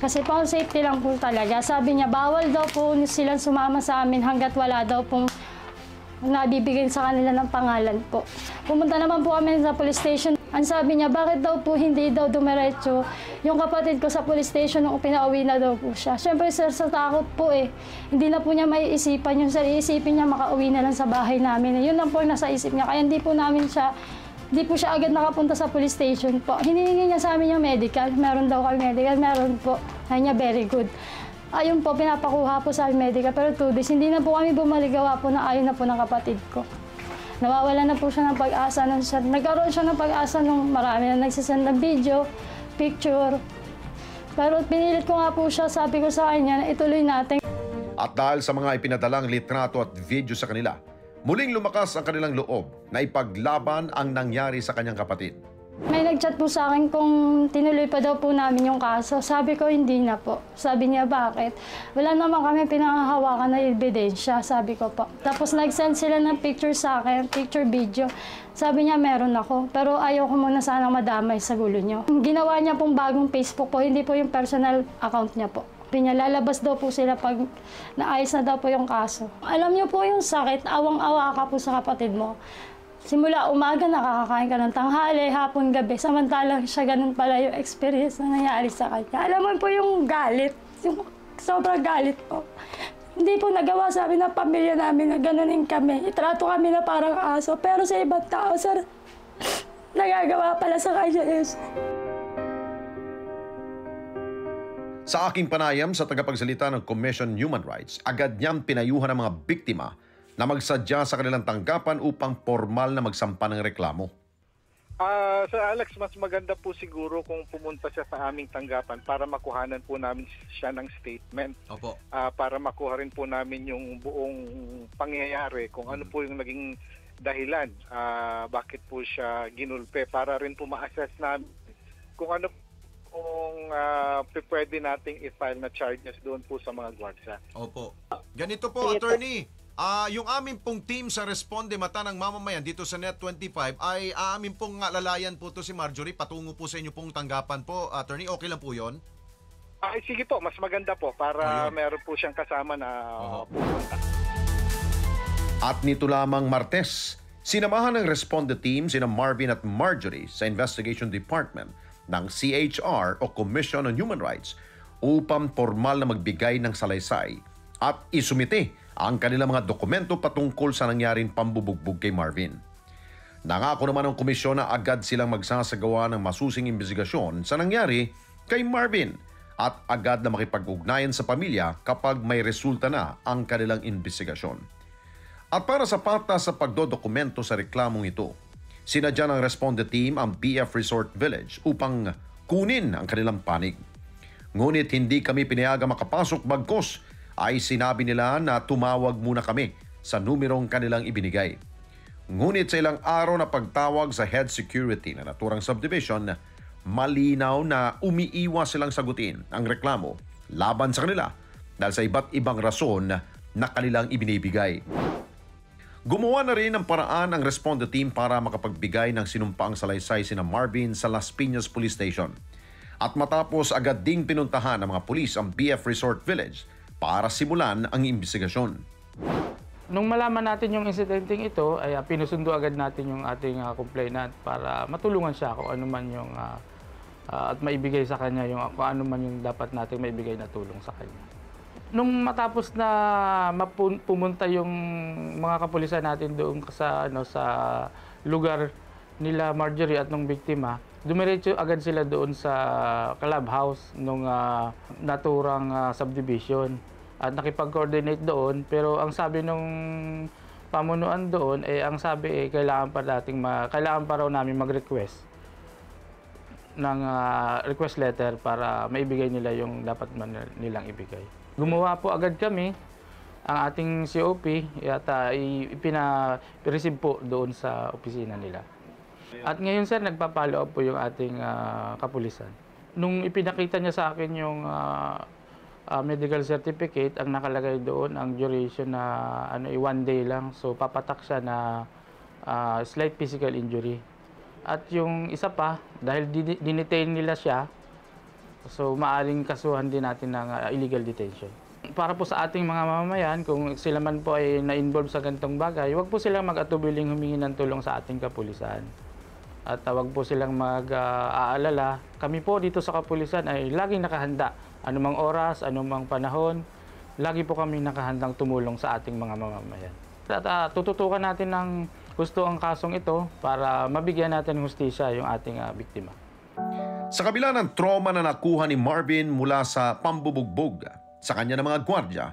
Kasi po, safety lang po talaga. Sabi niya, bawal daw po silang sumama sa amin hanggat wala daw pong nabibigay sa kanila ng pangalan po. Pumunta naman po kami sa police station. Ang sabi niya, bakit daw po hindi daw dumiretso yung kapatid ko sa police station nung pinauwi na daw po siya. Siyempre, sir, sa takot po eh. Hindi na po niya maiisipan yung sir. Iisipin niya makauwi na lang sa bahay namin. Yun lang po nasa isip niya. Kaya hindi po siya agad nakapunta sa police station po. Hinihingi niya sa amin yung medical. Meron daw kami medical. Meron po. Sabi niya, very good. Ayun po, pinapakuha po sa amin medical. Pero 2 days, hindi na po kami bumaligawa po na ayun na po ng kapatid ko. Nawawala na po siya ng pag-asa. Nagkaroon siya ng pag-asa nung marami na nagsasend ng video, picture. Pero pinilit ko nga po siya, sabi ko sa kanya na ituloy natin. At dahil sa mga ipinadalang litrato at video sa kanila, muling lumakas ang kanilang loob na ipaglaban ang nangyari sa kanyang kapatid. May nag-chat po sa akin kung tinuloy pa daw po namin yung kaso. Sabi ko, hindi na po. Sabi niya, bakit? Wala naman kami pinangahawakan na ebidensya, sabi ko po. Tapos nag-send sila ng picture sa akin, picture video. Sabi niya, meron ako. Pero ayaw ko muna sanang madamay sa gulo niyo. Ginawa niya pong bagong Facebook po, hindi po yung personal account niya po. Lalabas daw po sila pag naayos na daw po yung kaso. Alam niyo po yung sakit, awang-awa ka po sa kapatid mo. Simula umaga, nakakakain ka ng tanghali, hapon, gabi. Samantalang siya ganun pala yung experience na nangyari sa kanya. Alam mo po yung galit, yung sobrang galit po. Hindi po nagawa sa amin ng pamilya namin na ganunin kami. Itrato kami na parang aso. Pero sa ibang tao, sir, nagagawa pala sa kanya is. Sa aking panayam sa tagapagsalita ng Commission on Human Rights, agad niyang pinayuhan ang mga biktima na magsadya sa kanilang tanggapan upang formal na magsampa ng reklamo. Sir Alex, mas maganda po siguro kung pumunta siya sa aming tanggapan para makuhanan po namin siya ng statement. Opo. Para makuha rin po namin yung buong pangyayari, kung ano po yung naging dahilan, bakit po siya ginulpe, para rin po ma-assess namin kung ano kung pwede nating i-file na charges doon po sa mga gwardiya. Opo. Ganito po, attorney. Yung amin pong team sa Responde Mata ng Mamamayan dito sa Net25 ay amin pong lalayan po to si Marjorie patungo po sa inyo pong tanggapan po. Attorney, okay lang po yun? Ay, sige po, mas maganda po para meron po siyang kasama na pupunta. At nito lamang Martes, sinamahan ng Responde team sina Marvin at Marjorie sa Investigation Department ng CHR o Commission on Human Rights upang formal na magbigay ng salaysay at isumite ang kanilang mga dokumento patungkol sa nangyaring pambubugbog kay Marvin. Nangako naman ng komisyon na agad silang magsasagawa ng masusing imbestigasyon sa nangyari kay Marvin at agad na makipag-ugnayan sa pamilya kapag may resulta na ang kanilang imbestigasyon. At para sa patas sa pagdodokumento sa reklamong ito, sinadya ng Responde team ang BF Resort Village upang kunin ang kanilang panig. Ngunit hindi kami pinayaga makapasok bagkos ay sinabi nila na tumawag muna kami sa numerong kanilang ibinigay. Ngunit sa ilang araw na pagtawag sa head security na naturang subdivision, malinaw na umiiwas silang sagutin ang reklamo laban sa kanila dahil sa iba't ibang rason na kanilang ibinibigay. Gumawa na rin ng paraan ang Responde team para makapagbigay ng sinumpaang salaysay sina Marvin sa Las Piñas Police Station. At matapos agad ding pinuntahan ng mga pulis ang BF Resort Village para simulan ang imbestigasyon. Nung malaman natin yung insidenteng ito, ay pinusundo agad natin yung ating complainant para matulungan siya kung ano man yung at maibigay sa kanya yung kung ano man yung dapat nating maibigay na tulong sa kanya. Nung matapos na pumunta yung mga kapulisan natin doon sa lugar nila Marjorie at nung biktima, dumiretso agad sila doon sa clubhouse nung naturang subdivision. At nakipag-coordinate doon, pero ang sabi nung pamunuan doon ang sabi kailangan pa raw namin mag-request ng request letter para maibigay nila yung dapat nilang ibigay. Gumawa po agad kami ang ating COP at ipina-receive po doon sa opisina nila. At ngayon sir, nagpa-follow up po yung ating kapulisan. Nung ipinakita niya sa akin yung medical certificate, ang nakalagay doon, ang duration na 1 day lang. So papatak siya na slight physical injury. At yung isa pa, dahil dinetain nila siya, so maaring kasuhan din natin ng illegal detention. Para po sa ating mga mamamayan, kung sila man po ay na-involve sa ganitong bagay, huwag po silang mag-atubiling humingi ng tulong sa ating kapulisan. At huwag po silang mag-aalala. Kami po dito sa kapulisan ay laging nakahanda. Anumang oras, anumang panahon, lagi po kami nakahandang tumulong sa ating mga mamamayan. At tututukan natin ng gusto ang kasong ito para mabigyan natin ng hustisya yung ating biktima. Sa kabila ng trauma na nakuha ni Marvin mula sa pambubugbog sa kanya ng mga gwardya,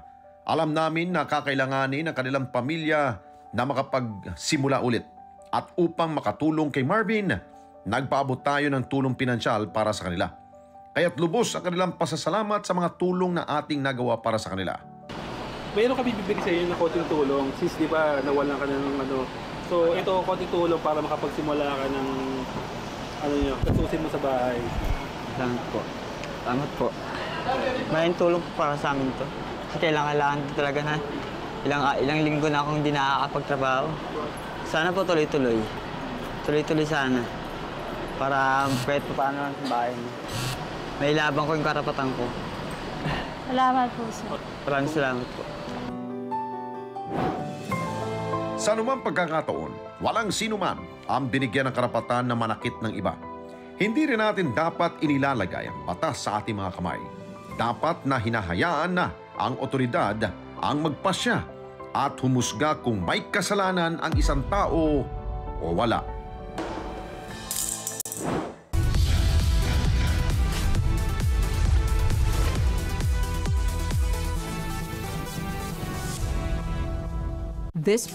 alam namin na kakailanganin ng kanilang pamilya na makapagsimula ulit. At upang makatulong kay Marvin, nagpaabot tayo ng tulong pinansyal para sa kanila. Kaya't lubos ang kanilang pasasalamat sa mga tulong na ating nagawa para sa kanila. Mayroon kami bibigay sa iyo ng konting tulong since di ba nawalan ka ng So ito konting tulong para makapagsimula ka ng kasusin mo sa bahay. Salamat po. Salamat po. Maraming tulong po para sa amin to. Kasi kailangan talaga na ilang linggo na akong hindi nakakapagtrabaho. Sana po tuloy-tuloy. Tuloy-tuloy sana. Para kahit pa paano sa bahay mo. May labang ko yung karapatan ko. Salamat po, sir. Maraming salamat po. Sa anumang pagkakataon, walang sinuman ang binigyan ng karapatan na manakit ng iba. Hindi rin natin dapat inilalagay ang batas sa ating mga kamay. Dapat na hinahayaan na ang otoridad ang magpasya at humusga kung may kasalanan ang isang tao o wala. This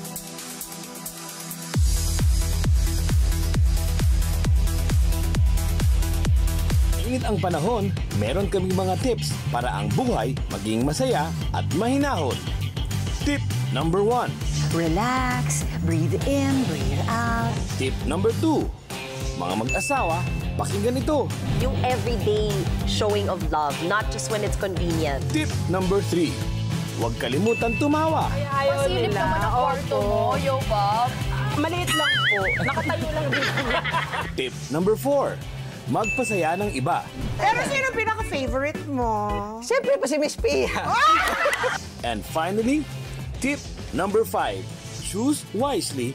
Init ang panahon, meron kaming mga tips para ang buhay maging masaya at mahinahon. Tip number 1. Relax, breathe in, breathe out. Tip number 2. Mga mag-asawa, pakinggan ito. Yung everyday showing of love, not just when it's convenient. Tip number 3. Huwag kalimutan tumawa. Ayaw Masilip nila. naman ang kwarto mo, yo, Bob. Maliit lang po. Nakatayo lang dito. Tip number 4. Magpasaya ng iba. Pero sino pinaka-favorite mo? Siyempre pa si Miss Pia. And finally, tip number 5. Choose wisely.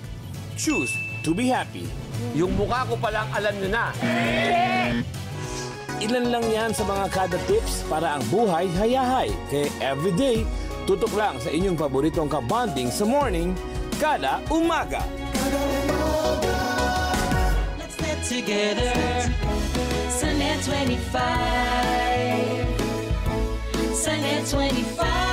Choose to be happy. Yung mukha ko palang alam nyo na. Ilan lang yan sa mga kada tips para ang buhay hayahay. Kaya everyday, tutok lang sa inyong paboritong kabanding sa morning, kada umaga. Let's get together. Sunday 25. Sunday 25.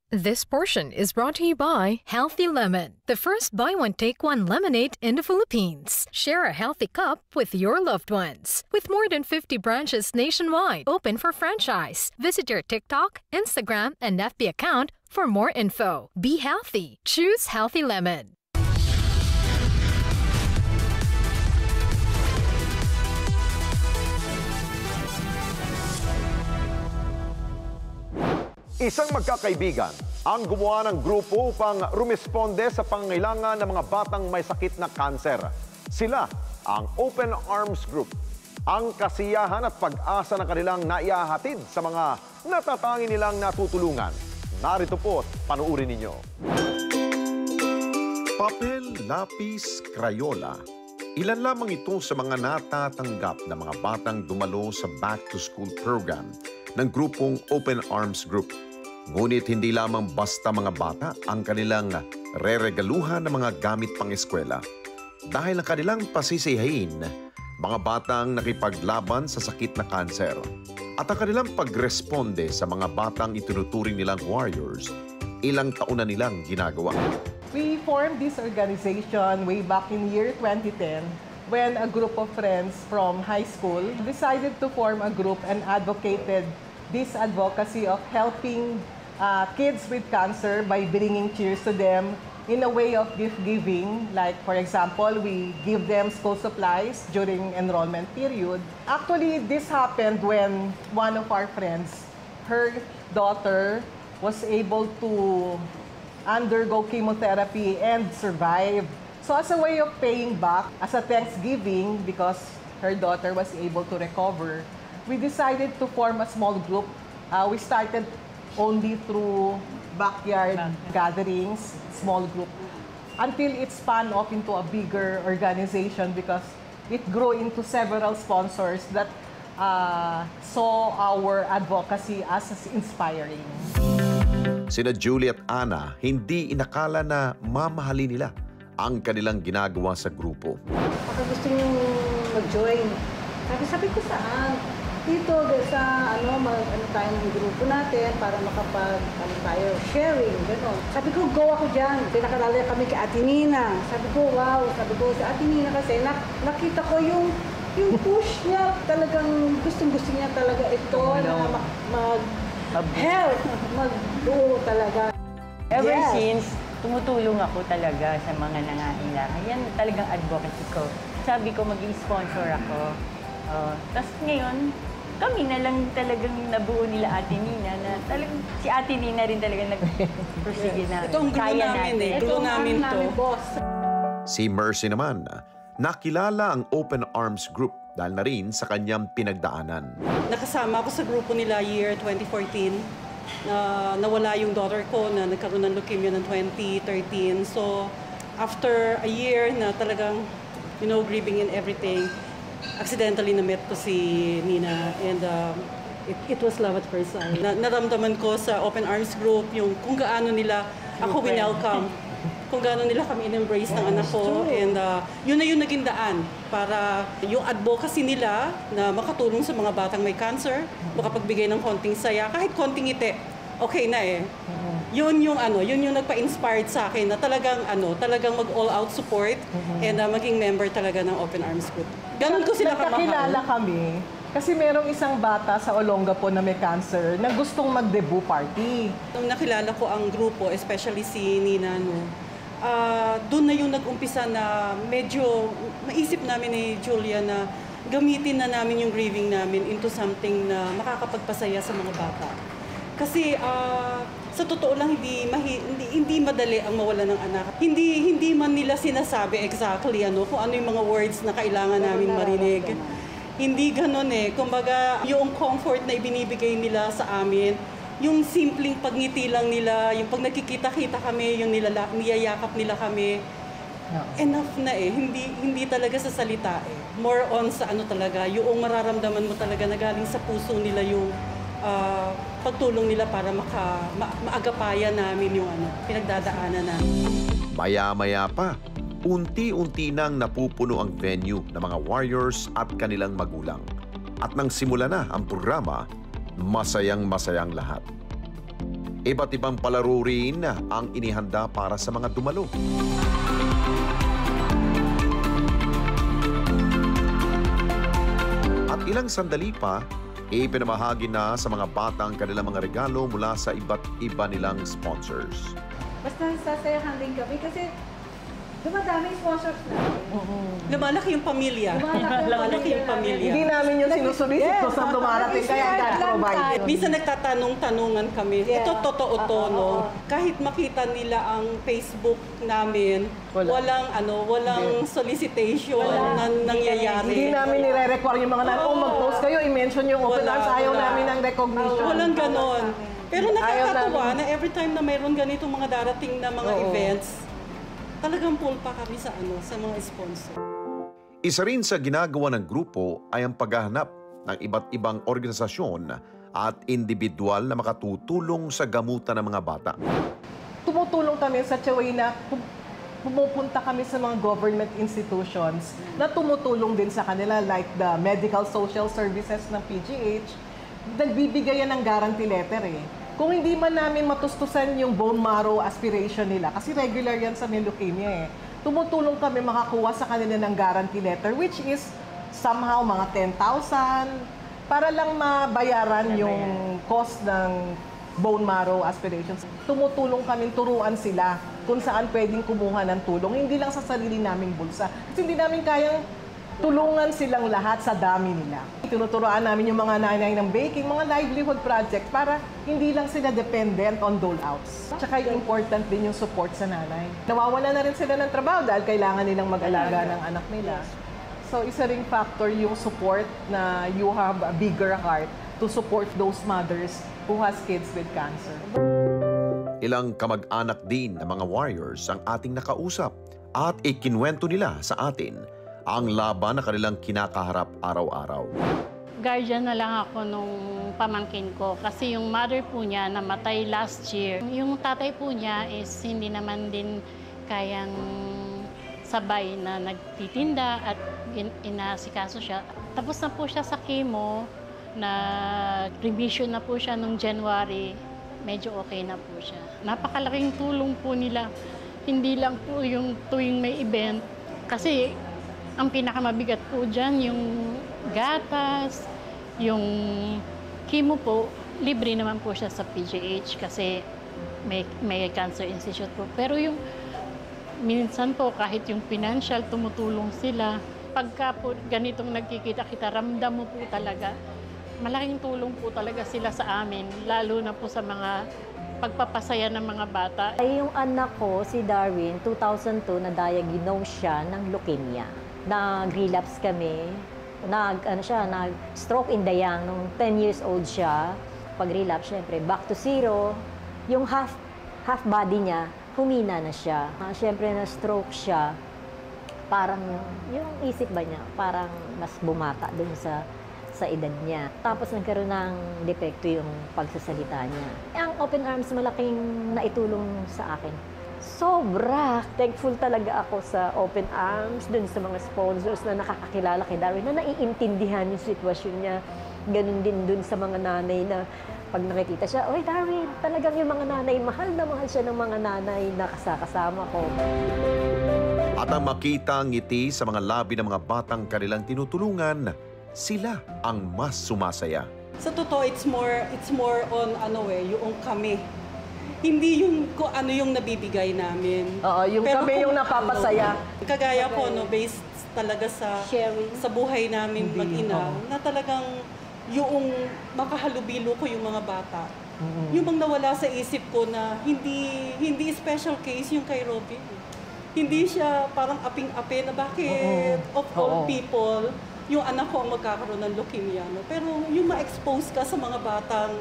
This portion is brought to you by Healthy Lemon, the first buy one take one lemonade in the Philippines. Share a healthy cup with your loved ones. With more than 50 branches nationwide, open for franchise. Visit your TikTok, Instagram, and FB account for more info. Be healthy. Choose Healthy Lemon. Isang magkakaibigan ang gumawa ng grupo upang rumisponde sa pangangailangan ng mga batang may sakit na kanser. Sila ang Open Arms Group. Ang kasiyahan at pag-asa ng kanilang naihahatid sa mga natatangi nilang natutulungan. Narito po, panuurin ninyo. Papel, lapis, krayola. Ilan lamang ito sa mga natatanggap na mga batang dumalo sa back-to-school program ng grupong Open Arms Group. Ngunit hindi lamang basta mga bata ang kanilang reregaluhan ng mga gamit pang-eskwela. Dahil ang kanilang pasisihain, mga batang nakipaglaban sa sakit na kanser. At ang kanilang pagresponde sa mga batang itinuturing nilang warriors, ilang taon na nilang ginagawa. We formed this organization way back in year 2010 when a group of friends from high school decided to form a group and advocated this advocacy of helping kids with cancer by bringing cheers to them in a way of gift-giving. Like, for example, we give them school supplies during enrollment period. Actually, this happened when one of our friends, her daughter, was able to undergo chemotherapy and survive. So as a way of paying back, as a Thanksgiving, because her daughter was able to recover, we decided to form a small group. We started only through backyard gatherings, small group, until it spun off into a bigger organization because it grew into several sponsors that saw our advocacy as inspiring. Sina Julie at Ana hindi inakala na mamahalin nila ang kanilang ginagawa sa grupo. Baka gusto nyo mag-join. Sabi ko saan? Dito sa ano tayo ng grupo natin para makapag tayo sharing, gano'n. Sabi ko, go ako dyan. Pinakalala kami kay Ate Nina. Sabi ko, wow. Sabi ko, sa Ate Nina kasi nakita ko yung push niya. Talagang gustong-gusto niya talaga ito na mag-help, mag-do talaga. Ever since, tumutulong ako talaga sa mga nangangailangan. Yan talagang advocacy ko. Sabi ko, mag-sponsor ako. Tapos ngayon, kami na lang talagang nabuo nila Ate Nina na talagang si Ate Nina rin talagang nag-proceed na. Ito ang grupo namin eh. Grupo namin to. Si Mercy naman, nakilala ang Open Arms Group dahil na rin sa kanyang pinagdaanan. Nakasama ako sa grupo nila year 2014 na nawala yung daughter ko na nagkaroon ng leukemia ng 2013. So after a year na talagang, grieving and everything, accidentally na-met ko si Nina and it was love at first sight. Naramdaman ko sa Open Arms Group yung kung gaano nila ako winelcome, kung gaano nila kami in-embrace ng anak ko and yun na yung naging daan para yung advocacy nila na makatulong sa mga batang may cancer, makapagbigay ng konting saya, kahit konting ngiti, okay na eh. Yun yung nagpa-inspired sa akin na talagang mag-all-out support and maging member talaga ng Open Arms Group. Ganon ko sila kamahal. Nakakilala kami kasi merong isang bata sa Olongapo na may cancer na gustong mag-debut party. Nung nakilala ko ang grupo, especially si Nina, doon na yung nag-umpisa na medyo naisip namin ni Julia na gamitin na namin yung grieving namin into something na makakapagpasaya sa mga bata. Kasi sa totoo lang hindi madali ang mawala ng anak. Hindi man nila sinasabi exactly kung ano yung mga words na kailangan namin marinig. Hindi ganoon eh. Kumbaga, yung comfort na ibinibigay nila sa amin, yung simpleng pagngiti lang nila, yung pag nagkikita-kita kami, yung niyayakap nila kami, enough na eh. Hindi talaga sa salita eh. More on sa talaga, yung mararamdaman mo talaga na galing sa puso nila yung pagtulong nila para maagapayan namin yung pinagdadaanan namin. Maya-maya pa, unti-unti nang napupuno ang venue ng mga warriors at kanilang magulang. At nang simula na ang programa, masayang-masayang lahat. Iba't ibang palaro rin ang inihanda para sa mga dumalo. At ilang sandali pa, ipinamahagi na sa mga bata ang kanilang mga regalo mula sa iba't iba nilang sponsors. Basta sasayahan din kami kasi dumadami sponsors na. lumalaki yung pamilya. Lumalaki yung pamilya. Hindi namin yung sinusulisit ko sa dumarating kaya God provided. Minsan nagtatanong-tanungan kami. Ito totoo to, no? Kahit makita nila ang Facebook namin, walang solicitation na nangyayari. Hindi namin nire-require yung mga mag-post kayo, i-mention yung open arms, ayaw namin ng recognition. Walang ganon. Pero nakakatuwa na every time na mayroon ganitong mga darating na mga events, talagang pull pa kami sa mga sponsor. Isa rin sa ginagawa ng grupo ay ang paghahanap ng iba't ibang organisasyon at individual na makatutulong sa gamutan ng mga bata. Tumutulong kami sa way na pumupunta kami sa mga government institutions na tumutulong din sa kanila like the Medical Social Services ng PGH. Nagbibigay yan ng guarantee letter eh. Kung hindi man namin matustusan yung bone marrow aspiration nila, kasi regular yan sa may leukemia eh, tumutulong kami makakuha sa kanila ng guarantee letter, which is somehow mga 10,000 para lang mabayaran yung cost ng bone marrow aspirations. Tumutulong kami, turuan sila kung saan pwedeng kumuha ng tulong, hindi lang sa sarili naming bulsa. Kasi hindi namin kayang tulungan silang lahat sa dami nila. Tinuturoan namin yung mga nanay ng baking, mga livelihood project para hindi lang sila dependent on dole-outs. Tsaka important din yung support sa nanay. Nawawala na rin sila ng trabaho dahil kailangan nilang mag-alaga ng anak nila. So isa ring factor yung support na you have a bigger heart to support those mothers who has kids with cancer. Ilang kamag-anak din ng mga warriors ang ating nakausap at ikinwento nila sa atin ang laban na kanilang kinakaharap araw-araw. Guardian na lang ako nung pamangkin ko kasi yung mother po niya namatay last year. Yung tatay po niya is hindi naman din kayang sabay na nagtitinda at inasikaso siya. Tapos na po siya sa chemo, remission na po siya nung January, medyo okay na po siya. Napakalaking tulong po nila, hindi lang po yung tuwing may event kasi ang pinakamabigat po dyan, yung gatas, yung chemo po, libre naman po siya sa PGH kasi may cancer institute po. Pero yung minsan po, kahit yung financial, tumutulong sila. Pagka po ganitong nagkikita-kita, ramdam mo po talaga. Malaking tulong po talaga sila sa amin, lalo na po sa mga pagpapasaya ng mga bata. Yung anak ko, si Darwin, 2002, na-diagnose siya ng leukemia. Nag-relapse kami, nag-stroke in the young, nung 10 years old siya. Pag-relapse, syempre, back to zero. Yung half body niya, humina na siya. Syempre, na-stroke siya. Parang, yung isip ba niya, parang mas bumata dun sa edad niya. Tapos nagkaroon ng depekto yung pagsasalita niya. Ang Open Arms, malaking naitulong sa akin. Sobra! Thankful talaga ako sa Open Arms, dun sa mga sponsors na nakakakilala kay Darwin, na naiintindihan yung sitwasyon niya. Ganun din dun sa mga nanay na pag nakikita siya, "Oy, Darwin, talagang yung mga nanay, mahal na mahal siya ng mga nanay na kasama ko." At ang makita ang ngiti sa mga labi ng mga batang kanilang tinutulungan, sila ang mas sumasaya. Sa totoo, it's more on yung kami. Hindi yung kung ano yung nabibigay namin. Oo, yung pero kami yung napapasaya. Kagaya po, based talaga sa buhay namin mag-ina, na talagang yung makahalubilo ko yung mga bata. Yung bang nawala sa isip ko na hindi special case yung kay Robin. Hindi siya parang aping-api na bakit of all people, yung anak ko ang magkakaroon ng leukemia. No? Pero yung ma-expose ka sa mga batang,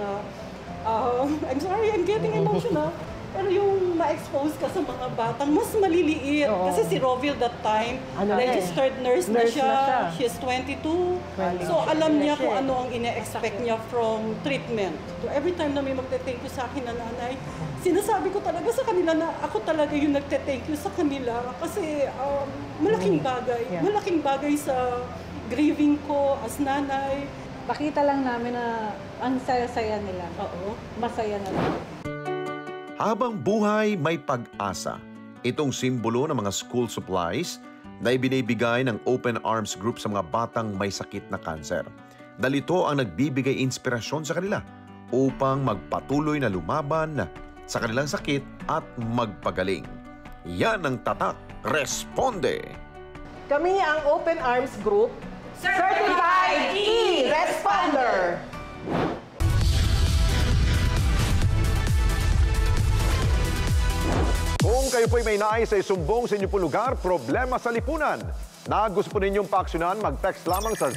I'm sorry, I'm getting emotional. Pero yung ma-expose ka sa mga batang mas maliliit. Kasi si Roville that time, registered nurse na siya. She's 22. So alam niya kung ano ang ine-expect niya from treatment. So every time na may magte-thank you sa akin na nanay, sinasabi ko talaga sa kanila na ako talaga yung nagte-thank you sa kanila. Kasi malaking bagay. Malaking bagay sa grieving ko as nanay. Pakita lang namin na ang saya-saya nila. Masaya na lang. Habang buhay may pag-asa, itong simbolo ng mga school supplies na ibinibigay ng Open Arms Group sa mga batang may sakit na kanser. Dahil ito ang nagbibigay inspirasyon sa kanila upang magpatuloy na lumaban sa kanilang sakit at magpagaling. Yan ang Tatak Responde! Kami ang Open Arms Group, Certified E-Responder! Kung kayo po'y may nais sa isumbong sa inyo po lugar, problema sa lipunan, na gusto po ninyong paaksyonan, mag-text lamang sa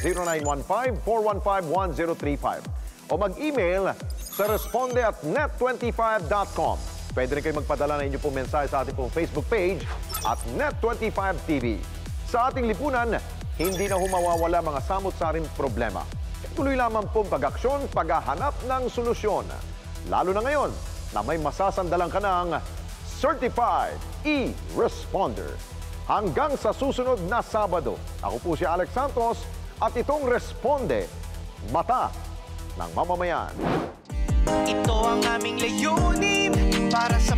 0915-415-1035 o mag-email sa responde@net25.com. Pwede rin kayo magpadala ng inyong pong mensahe sa ating pong Facebook page at Net25TV. Sa ating lipunan, hindi na humawawala mga samot-saring problema. Tuloy lamang pong pag-aksyon, paghahanap ng solusyon. Lalo na ngayon na may masasandalan ka ng Certified E-Responder. Hanggang sa susunod na Sabado, ako po si Alex Santos at itong Responde, Mata ng Mamamayan. Ito ang aming layunin para sa